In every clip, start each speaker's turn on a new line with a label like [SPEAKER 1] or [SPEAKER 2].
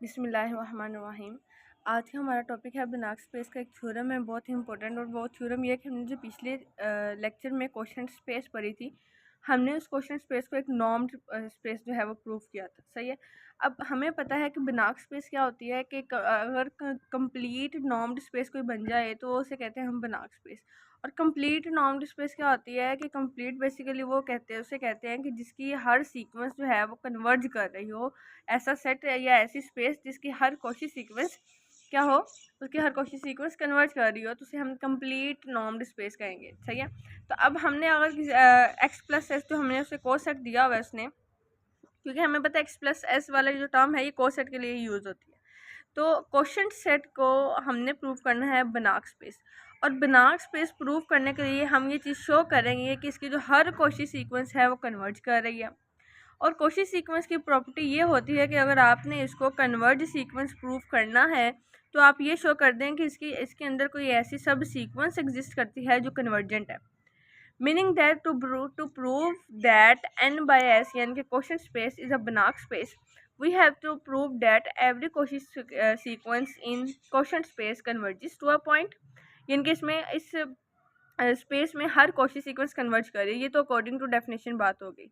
[SPEAKER 1] बिस्मिल्लाहिर्रहमानिर्रहीम। आज का हमारा टॉपिक है बिनाक स्पेस का एक थ्योरम है, बहुत ही इंपॉर्टेंट। और वो थ्योरम ये है कि हमने जो पिछले लेक्चर में क्वेश्चन स्पेस पढ़ी थी, हमने उस क्वेश्चन स्पेस को एक नॉर्म्ड स्पेस जो है वो प्रूव किया था। सही है। अब हमें पता है कि बिनाक स्पेस क्या होती है कि अगर कंप्लीट नॉर्म्ड स्पेस कोई बन जाए तो उसे कहते हैं हम बिनाक स्पेस। और कंप्लीट नॉर्म्ड स्पेस क्या होती है कि कंप्लीट बेसिकली वो कहते हैं, उसे कहते हैं कि जिसकी हर सीक्वेंस जो है वो कन्वर्ज कर रही हो, ऐसा सेट या ऐसी स्पेस जिसकी हर कोशिश सीक्वेंस क्या हो, उसकी हर कोशिश सीक्वेंस कन्वर्ज कर रही हो, तो उसे हम कंप्लीट नॉर्म्ड स्पेस कहेंगे। सही है। तो अब हमने अगर एक्स प्लस एस जो हमने उसे कोसेट दिया हुआ है उसने, क्योंकि हमें पता है एक्स प्लस एस वाला जो टर्म है ये कोसेट के लिए यूज़ होती है। तो क्वेश्चन सेट को हमने प्रूव करना है बिनाक स्पेस। और बिनाक स्पेस प्रूव करने के लिए हम ये चीज़ शो करेंगे कि इसकी जो हर कोशिश सीक्वेंस है वो कन्वर्ज कर रही है। और कोशिश सीक्वेंस की प्रॉपर्टी ये होती है कि अगर आपने इसको कन्वर्ज सीक्वेंस प्रूव करना है तो आप ये शो कर दें कि इसके अंदर कोई ऐसी सब सीक्वेंस एग्जिस्ट करती है जो कन्वर्जेंट है। Meaning that to prove that n by s यानी कि question space is a Banach space, we have to prove that every Cauchy sequence in question space converges to a point. यानी कि इसमें इस स्पेस में हर कोशिश sequence converge करे। ये तो अकॉर्डिंग टू डेफिनेशन बात हो गई।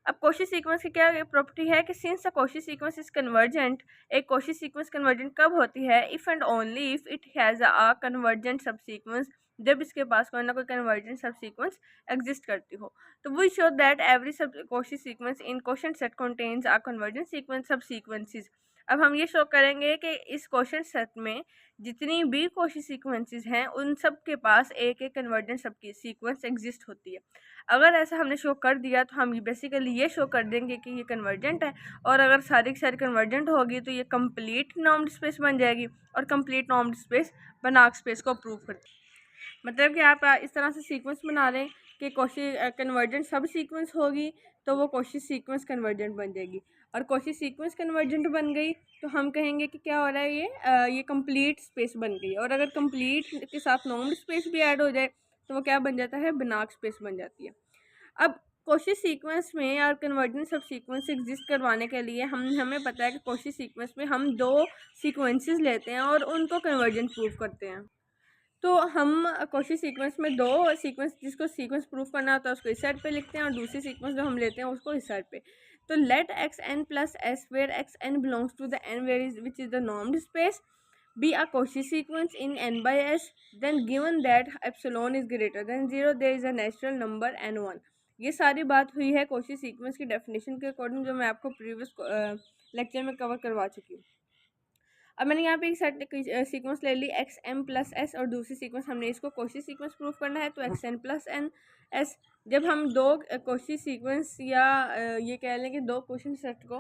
[SPEAKER 1] अब कोशिश सीक्वेंस की क्या प्रॉपर्टी है कि सिंस अ कोशिश सीक्वेंस इज कन्वर्जेंट, एक कोशिश सीक्वेंस कन्वर्जेंट कब होती है? If and only if it has a convergent सब सीक्वेंस, जब इसके पास कोई ना कोई कन्वर्जेंट सब सीक्वेंस एग्जिस्ट करती हो। तो वी शो दैट एवरी सब कोशिश sequence in question set contains a convergent sequence सब सीक्वेंसेस। अब हम ये शो करेंगे कि इस क्वेश्चन सेट में जितनी भी कोशिश सीक्वेंसेस हैं उन सब के पास एक एक कन्वर्जेंट सब की सीक्वेंस एग्जिस्ट होती है। अगर ऐसा हमने शो कर दिया तो हम बेसिकली ये शो कर देंगे कि ये कन्वर्जेंट है। और अगर सारी की सारी कन्वर्जेंट होगी तो ये कंप्लीट नॉर्म्ड स्पेस बन जाएगी। और कंप्लीट नॉर्म्ड स्पेस बिनाक स्पेस को प्रूव करती है। मतलब कि आप इस तरह से सीक्वेंस बना लें कि कोशिश कन्वर्जेंट सब सीक्वेंस होगी तो वो कोशिश सीक्वेंस कन्वर्जेंट बन जाएगी। और कोशिश सीक्वेंस कन्वर्जेंट बन गई तो हम कहेंगे कि क्या हो रहा है, ये कंप्लीट स्पेस बन गई। और अगर कंप्लीट के साथ नॉर्म्ड स्पेस भी ऐड हो जाए तो वो क्या बन जाता है? बिनाक स्पेस बन जाती है। अब कोशिश सीक्वेंस में और कन्वर्जेंट सब सीक्वेंस एग्जिस्ट करवाने के लिए हमें पता है कि कोशिश सीक्वेंस में हम दो सीक्वेंसेस लेते हैं और उनको कन्वर्जेंट प्रूव करते हैं। तो हम कोशिश सीक्वेंस में दो सीक्वेंस, जिसको सीक्वेंस प्रूफ करना होता है उसको इस साइड पे लिखते हैं और दूसरी सीक्वेंस जो हम लेते हैं उसको इस साइड पे। तो let x n plus s where x n belongs to the n where is which is the normed space be a Cauchy sequence in n by s, then given that epsilon is greater than 0 there is a natural number n1। ये सारी बात हुई है Cauchy sequence की definition के according, जो मैं आपको प्रीवियस लेक्चर में कवर करवा चुकी हूँ। अब मैंने यहाँ पे एक सेट सीक्वेंस ले ली एक्स एम प्लस एस और दूसरी सीक्वेंस हमने इसको कोशी सीक्वेंस प्रूफ करना है तो x n plus n s. जब हम दो कोशी सीक्वेंस या ये कह लें कि दो क्वेश्चन सेट को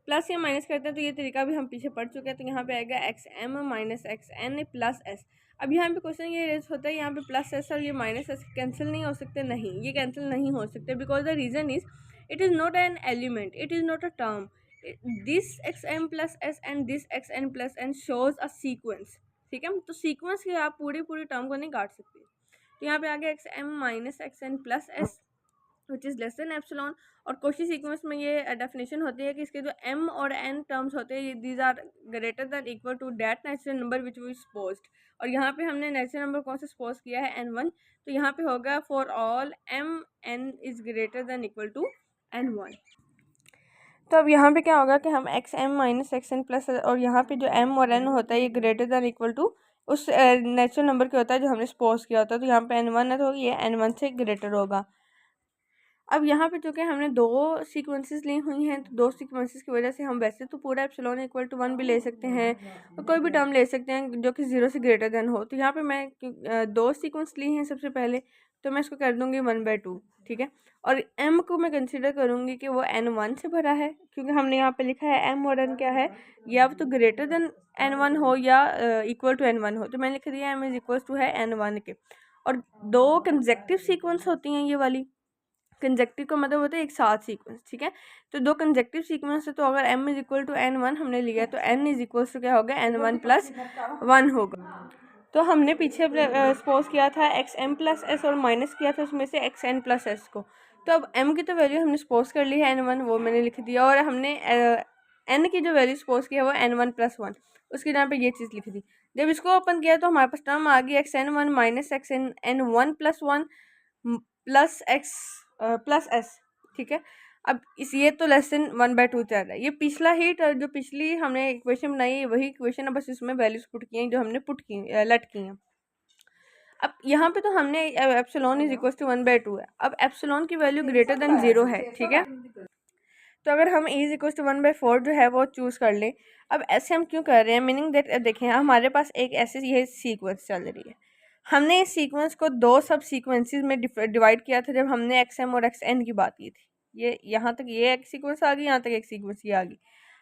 [SPEAKER 1] प्लस या माइनस करते हैं तो ये तरीका भी हम पीछे पढ़ चुके हैं। तो यहाँ पे आएगा x m minus x n plus s. अब यहाँ पे क्वेश्चन ये रेज होता है, यहाँ पे प्लस एस और ये माइनस एस कैंसिल नहीं हो सकते। नहीं, ये कैंसिल नहीं हो सकते because the reason is it is not an element, it is not a term. This x m plus s and this x n plus n shows a sequence. ठीक है, तो सीक्वेंस की आप पूरी पूरी टर्म को नहीं काट सकते। तो यहाँ पे आगे x m minus x n plus s which is less than epsilon. और कोशी सीक्वेंस में ये डेफिनेशन होती है कि इसके जो m और n टर्म्स होते हैं ये these are greater than equal to that natural number which we supposed. और यहाँ पे हमने नेचुरल नंबर कौन सा सपोज किया है? n1। तो यहाँ पे होगा for all m n is greater than equal to n1। तो अब यहाँ पे क्या होगा कि हम x m minus x n plus, और यहाँ पे जो m और n होता है ये ग्रेटर दैन इक्वल टू उस नेचुरल नंबर के होता है जो हमने सपोज किया होता है। तो यहाँ पे n1 है तो ये n1 से ग्रेटर होगा। अब यहाँ पे चूँकि हमने दो सीक्वेंसेस ली हुई हैं तो दो सीक्वेंसेस की वजह से हम वैसे तो पूरा एप्सिलॉन इक्वल टू 1 भी ले सकते हैं और कोई भी टर्म ले सकते हैं जो कि 0 से ग्रेटर देन हो। तो यहाँ पे मैं दो सीक्वेंस ली हैं सबसे पहले, तो मैं इसको कर दूँगी 1/2। ठीक है, और m को मैं कंसिडर करूँगी कि वो n1 से भरा है, क्योंकि हमने यहाँ पे लिखा है m और n क्या है, या तो ग्रेटर देन n1 हो या इक्वल टू n1 हो। तो मैंने लिख दिया m इज़ इक्वल टू है n1 के। और दो कंसेक्टिव सीक्वेंस होती हैं ये वाली। कंजेक्टिव का मतलब होता है एक साथ सीक्वेंस। ठीक है, तो दो कंजेक्टिव सीक्वेंस है तो अगर m is equal to n1 हमने लिया तो n इज इक्वल टू क्या होगा? n1 प्लस 1 होगा। तो हमने पीछे सपोज किया था एक्स एम प्लस एस और माइनस किया था उसमें से एक्स एन प्लस एस को। तो अब m की तो वैल्यू हमने सपोज कर ली है n1, वो मैंने लिख दिया। और हमने n की जो वैल्यू सपोज की है वो n1+1, उसकी जहाँ पे ये चीज़ लिखी थी। जब इसको ओपन किया तो हमारे पास टर्म आ गई xn1 minus xn1+1 plus x plus s, ठीक है। अब इस ये तो लेस देन 1/2 चल रहा है, ये पिछला ही जो पिछली हमने इक्वेशन बनाई है वही इक्वेशन है, बस इसमें वैल्यूज पुट की हैं जो हमने पुट की लेट की हैं। अब यहाँ पे तो हमने एप्सिलॉन इज इक्वल टू 1/2 है। अब एप्सिलॉन की वैल्यू ग्रेटर देन 0 है, ठीक है। तो अगर हम इज इक्वल टू 1/4 जो है वो चूज़ कर लें, अब ऐसे हम क्यों कर रहे हैं, मीनिंग दैट देखें हमारे पास एक ऐसे ये सीक्वेंस चल रही है, हमने इस सीक्वेंस को दो सब सीक्वेंसेस में डिवाइड किया था जब हमने XM और XN की बात की थी। ये यहाँ तक ये एक सीक्वेंस आ गई, यहाँ तक एक सीक्वेंस ये आ गई।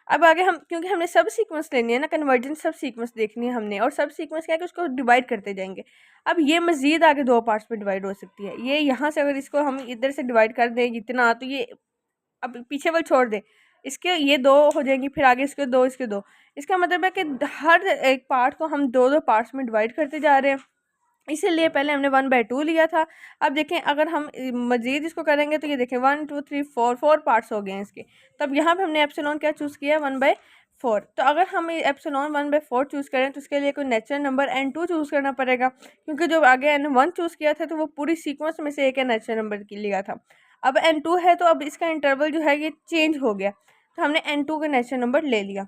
[SPEAKER 1] अब आगे हम क्योंकि हमने सब सीक्वेंस लेनी है ना, कन्वर्जेंस सब सीक्वेंस देखनी है हमने, और सब सीक्वेंस क्या है कि उसको डिवाइड करते जाएंगे। अब ये मज़ीद आगे दो पार्ट्स में डिवाइड हो सकती है। ये यहाँ से अगर इसको हम इधर से डिवाइड कर दें जितना, तो ये अब पीछे वाल छोड़ दे, इसके ये दो हो जाएंगी, फिर आगे इसके दो, इसके दो। इसका मतलब है कि हर एक पार्ट को हम दो दो पार्ट्स में डिवाइड करते जा रहे हैं, इसीलिए पहले हमने 1/2 लिया था। अब देखें अगर हम मज़ीद इसको करेंगे तो ये देखें 1 2 3 4 पार्ट्स हो गए हैं इसके। तब यहाँ पे हमने एप्सिलॉन क्या चूज़ किया, 1/4। तो अगर हम एप्सिलॉन 1/4 चूज़ करें तो उसके लिए कोई नेचुरल नंबर n2 चूज़ करना पड़ेगा, क्योंकि जो आगे n1 चूज़ किया था तो वो पूरी सीक्वेंस में से एक नेचुरल नंबर की लिया था। अब n2 है तो अब इसका इंटरवल जो है ये चेंज हो गया, तो हमने n2 का नेचुरल नंबर ले लिया।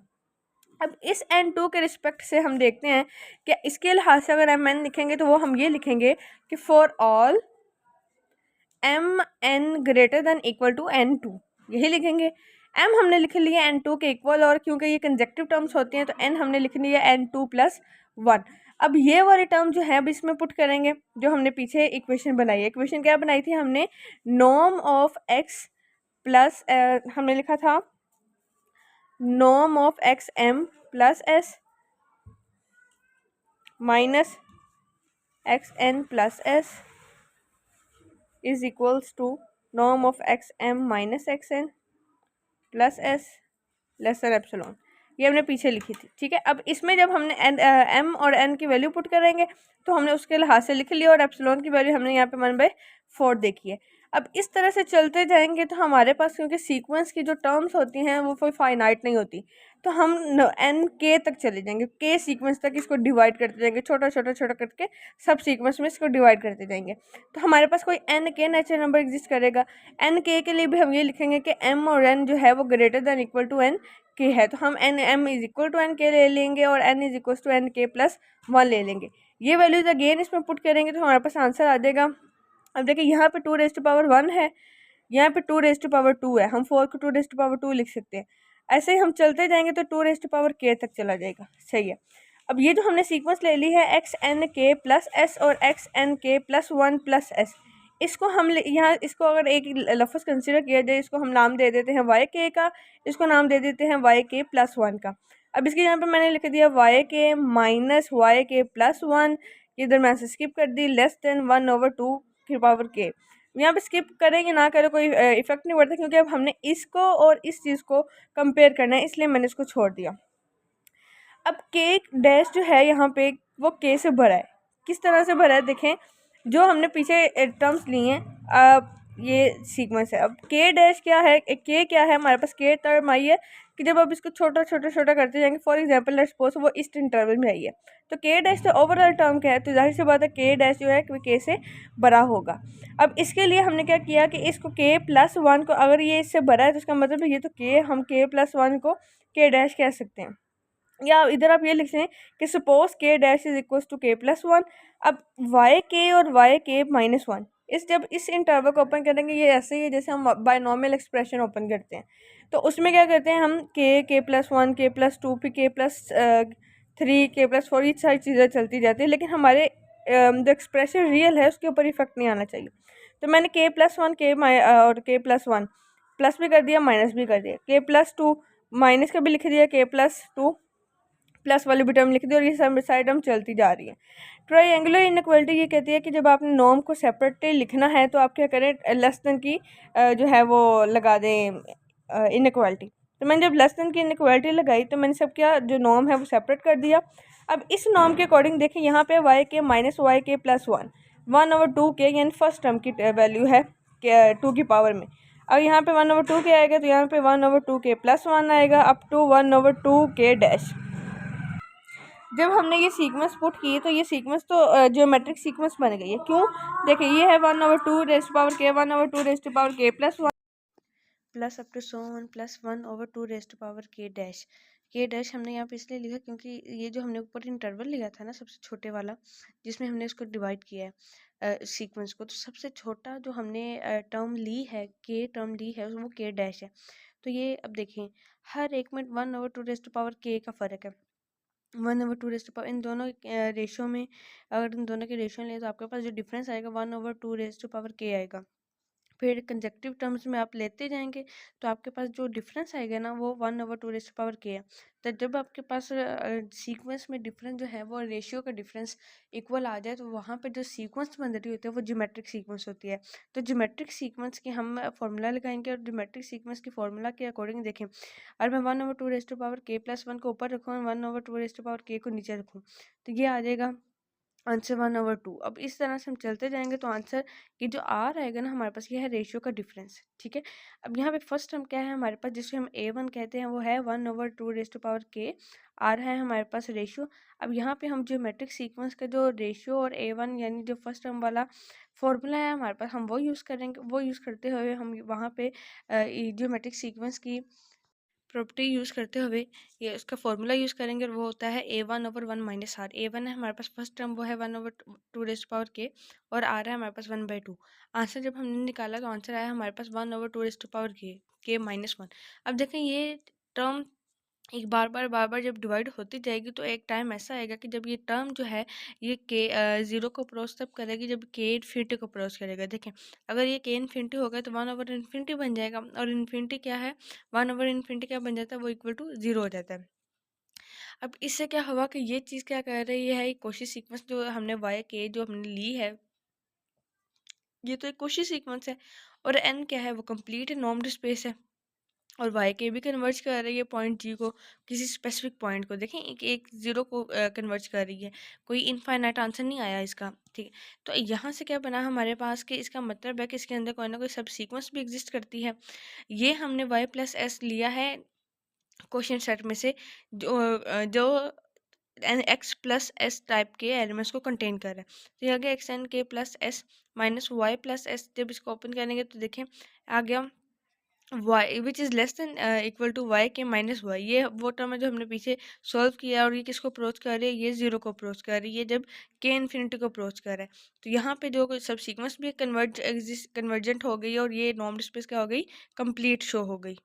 [SPEAKER 1] अब इस n2 के रिस्पेक्ट से हम देखते हैं कि इसके लिहाज से अगर mn लिखेंगे तो वो हम ये लिखेंगे कि for all mn greater than equal to n2, यही लिखेंगे। m हमने लिख लिया n2 के इक्वल, और क्योंकि ये कंजेक्टिव टर्म्स होती हैं तो n हमने लिख लिया n2+1। अब ये वाली टर्म जो है अब इसमें पुट करेंगे जो हमने पीछे इक्वेशन बनाई है। इक्वेशन क्या बनाई थी हमने, नॉर्म ऑफ x प्लस हमने लिखा था norm of XM plus S minus XN plus S is equals to norm of XM minus XN plus S less than epsilon. ये हमने पीछे लिखी थी, ठीक है। अब इसमें जब हमने M और N की वैल्यू पुट करेंगे तो हमने उसके लिहाज से लिख लिया, और एप्सिलॉन की वैल्यू हमने यहाँ पे 1/4 देखी है। अब इस तरह से चलते जाएंगे तो हमारे पास क्योंकि सीक्वेंस की जो टर्म्स होती हैं वो कोई फाइनाइट नहीं होती, तो हम NK तक चले जाएंगे, K सीक्वेंस तक इसको डिवाइड करते जाएंगे, छोटा छोटा छोटा करके सब सीक्वेंस में इसको डिवाइड करते जाएंगे। तो हमारे पास कोई NK नेचुरल नंबर एग्जिस्ट करेगा। NK के लिए भी हम ये लिखेंगे कि M और N जो है वो greater than equal to NK है, तो हम M is equal to NK ले लेंगे और N is equal to NK+1 ले लेंगे। ये वैल्यूज अगेन इसमें पुट करेंगे तो हमारे पास आंसर आ जाएगा। अब देखिए यहाँ पे 2⁻1 है, यहाँ पे 2⁻2 है, हम 4 को 2⁻2 लिख सकते हैं। ऐसे ही हम चलते जाएंगे तो 2⁻k तक चला जाएगा, सही है। अब ये जो हमने सीक्वेंस ले ली है XNK प्लस S और XNK प्लस 1 प्लस S, इसको हम यहाँ इसको अगर एक लफ्ज़ कंसिडर किया जाए, इसको हम नाम दे देते हैं YK का, इसको नाम दे देते हैं YK+1 का। अब इसके यहाँ पे मैंने लिख दिया YK माइनस YK+1, इधर मैं स्किप कर दी, लेस देन 1/2 की पावर k। यहाँ पे स्किप करेंगे ना करें कोई इफेक्ट नहीं पड़ता, क्योंकि अब हमने इसको और इस चीज़ को कंपेयर करना है, इसलिए मैंने इसको छोड़ दिया। अब k डैश जो है यहाँ पे वो k से भरा है। किस तरह से भरा है देखें, जो हमने पीछे टर्म्स ली हैं, अब ये सीक्वेंस है। अब k डैश क्या है, k क्या है, हमारे पास k टर्म आई है कि जब आप इसको छोटा छोटा छोटा करते जाएंगे, फॉर एग्जांपल लेट्स सपोज वो इस इंटरवल में आई है, तो k डैश तो ओवरऑल टर्म क्या है, तो जाहिर सी बात है k डैश जो है k से बड़ा होगा। अब इसके लिए हमने क्या किया कि इसको k+1 को अगर ये इससे बड़ा है तो इसका मतलब है ये तो k, हम k+1 को k डैश कह सकते हैं, या इधर आप ये लिख लें कि suppose k dash is equal to k+1। अब YK और YK-1 जब इस इंटरवल को ओपन करेंगे, ये ऐसे ही है जैसे हम बायनॉमियल एक्सप्रेशन ओपन करते हैं, तो उसमें क्या करते हैं हम k+1 k+2 फिर k+3 k+4 ये सारी चीज़ें चलती जाती है, लेकिन हमारे जो एक्सप्रेशन रियल है उसके ऊपर इफेक्ट नहीं आना चाहिए। तो मैंने k+1 k और k+1 प्लस भी कर दिया, माइनस भी कर दिया, k+2 माइनस का भी लिख दिया, k+2 प्लस वाली भी टर्म लिख दी, और ये सब साइड टर्म चलती जा रही है। ट्रायंगुलर इनइक्वालिटी ये कहती है कि जब आपने नॉर्म को सेपरेटली लिखना है तो आप क्या करें, लेस देन की जो है वो लगा दें इनइक्वालिटी। तो मैंने जब लेस देन की इनइक्वालिटी लगाई तो मैंने सब क्या जो नॉर्म है वो सेपरेट कर दिया। अब इस नॉर्म के अकॉर्डिंग देखें, यहाँ पे YK माइनस YK+1 1/2 के यानी फर्स्ट टर्म की वैल्यू है 2 की पावर में। अब यहाँ पे 1/2 के आएगा तो यहाँ पे 1/2 के प्लस 1 आएगा अप टू 1/2 के डैश। जब हमने ये सीक्वेंस पुट किए तो ये सीक्वेंस तो ज्योमेट्रिक सीक्वेंस बन गई है। क्यों? देखिए ये है 1/2 raise to power k, 1/2 raise to power k plus 1 plus up to so one plus 1/2 raise to power k dash. K dash हमने यहाँ पे इसलिए लिखा क्योंकि ये जो हमने ऊपर इंटरवल लिया था ना सबसे छोटे वाला, जिसमें हमने इसको डिवाइड किया है सीक्वेंस को, तो सबसे छोटा जो हमने टर्म ली है, के टर्म ली है, वो के डैश है। तो ये अब देखें हर एक में 1/2 रेज़ टू पावर के का फ़र्क है, 1/2 रेज़ टू पावर इन दोनों रेशो में, अगर इन दोनों के रेशो लें तो आपके पास जो डिफरेंस आएगा 1/2 रेज़ टू पावर के आएगा। फिर कंजक्टिव टर्म्स में आप लेते जाएंगे तो आपके पास जो डिफरेंस आएगा ना वो 1/2 रेज़ टू पावर के है। तो जब आपके पास सीक्वेंस में डिफरेंस जो है वो रेशियो का डिफरेंस इक्वल आ जाए तो वहाँ पे जो सीक्वेंस बन रही होती है वो ज्योमेट्रिक सीक्वेंस होती है। तो ज्योमेट्रिक सीक्वेंस की हम फॉर्मूला लगाएंगे और ज्योमेट्रिक सीक्वेंस की फॉर्मूला के अकॉर्डिंग देखें, अगर मैं 1/2 raise to power k plus 1 को ऊपर रखूँ और 1/2 रेज़ टू पावर के को नीचे रखूँ तो ये आ जाएगा आंसर 1/2। अब इस तरह से हम चलते जाएंगे तो आंसर ये जो आर आएगा ना हमारे पास, ये है रेशियो का डिफरेंस। ठीक है, अब यहाँ पे फर्स्ट हम क्या है हमारे पास, जिसे हम A1 कहते हैं, वो है 1/2 रेज़ टू पावर के। आर है हमारे पास रेशियो। अब यहाँ पे हम ज्योमेट्रिक सीक्वेंस का जो रेशियो और A1 यानी जो फर्स्ट टर्म वाला फॉर्मूला है हमारे पास, हम वो यूज़ करेंगे। वो यूज़ करते हुए हम वहाँ पे ज्योमेट्रिक सीक्वेंस की प्रॉपर्टी यूज़ करते हुए ये उसका फॉर्मूला यूज़ करेंगे और वो होता है A1/1 माइनस आर। A1 है हमारे पास फर्स्ट टर्म, वो है 1/2 रेज़ टू पावर के, और आर है हमारे पास 1/2। आंसर जब हमने निकाला तो आंसर आया हमारे पास 1/2 रेज़ टू पावर के माइनस 1। अब देखें ये टर्म एक बार बार जब डिवाइड होती जाएगी तो एक टाइम ऐसा आएगा कि जब ये टर्म जो है ये के ज़ीरो को क्रॉस तब करेगी जब के इन्फिनिटी को क्रॉस करेगा। देखें अगर ये के इन्फिनिटी होगा तो 1/इन्फिनिटी बन जाएगा, और इन्फिनिटी क्या है, 1/इन्फिनिटी क्या बन जाता है, वो इक्वल टू ज़ीरो हो जाता है। अब इससे क्या हुआ कि ये चीज़ क्या कर रही है, कोशी सीक्वेंस जो हमने वाई के जो हमने ली है, ये तो एक कोशी सीक्वेंस है, और एन क्या है, वो कंप्लीट है, नॉर्म्ड स्पेस है, और वाई के भी कन्वर्ज कर रही है पॉइंट जी को किसी स्पेसिफिक पॉइंट को। देखें एक ज़ीरो को कन्वर्ज कर रही है, कोई इनफाइनाइट आंसर नहीं आया इसका। ठीक है, तो यहाँ से क्या बना हमारे पास कि इसका मतलब है कि इसके अंदर कोई ना कोई सब सीक्वेंस भी एग्जिस्ट करती है। ये हमने वाई प्लस एस लिया है क्वेश्चन सेट में से, जो एक्स प्लस एस टाइप के एलिमेंट्स को कंटेन कर रहा है। तो ये आ गया x n k plus s minus y plus s. जब इसको ओपन करेंगे तो देखें आ गया y which is less than equal to y k minus y. ये वो टर्म है जो हमने पीछे सॉल्व किया, और ये किसको अप्रोच कर रही है, ये ज़ीरो को अप्रोच कर रही है जब के इन्फिनिटी को अप्रोच कर रहा है। तो यहाँ पे जो सब सीक्वेंस भी कन्वर्जेंट हो गई, और ये नॉर्मल स्पेस क्या हो गई, कंप्लीट शो हो गई।